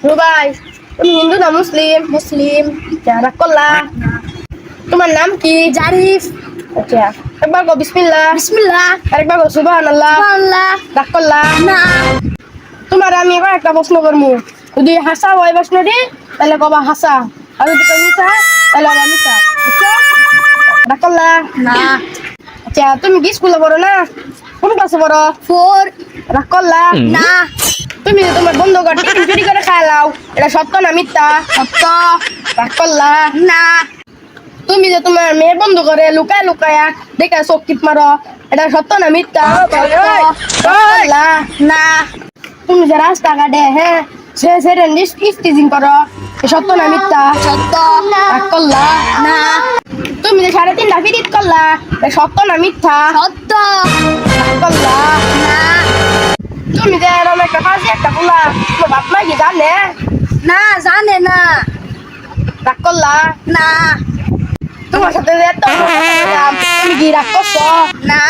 রুবাই, তুমি হিন্দু না মুসলিম? মুসলিম। রাগ করলা? তোমার নাম কি? জারিফ। আচ্ছা, একবার গো বিসমিল্লাহ। বিসমিল্লাহ। আরেকবার গো সুবহানাল্লাহ। সুবহানাল্লাহ। রাগ করলা? না। তোমার আমি এবার একটা প্রশ্ন করবো, যদি হাসা হয় প্রশ্নটি তাহলে কবা হাসা, আর যদি কই মিশা তাহলে আবার মিশা, বুঝছো? রাগ করলা? না। আচ্ছা, তুমি কি স্কুলে পড়ো না? কোন ক্লাসে পড়ো? 4। রাগ করলা? না। তুমি যে তোমার বন্ধু ঘর টিফিন চুরি করে খাওয়াও, এটা সত্য না মিথ্যা? সত্য। রাগ করলা? না। তুমি যে তোমার মেয়ে বন্ধু করে লুকায় লুকায় দেখে চোখ টিপ মারো, এটা সত্য না মিথ্যা? সত্য। রাগ করলা? না। তুমি যে রাস্তাঘাটে হ্যাঁ সে স্টিচিং করো, এ সত্য না মিথ্যা? সত্য। রাগ করলা? না। তুমি যে 3.5টা ফিরিত করলা, এ সত্য না মিথ্যা? সত্য। রাগ করলা? না। তুমি যে এরকম একটা ফাঁসি একটা বলা, তোমার বাপ মা কি জানে? না, জানে না। রাগ করলা? না। তোমার সাথে যে এত কথা বললাম, তুমি কি রাগ করছো? না।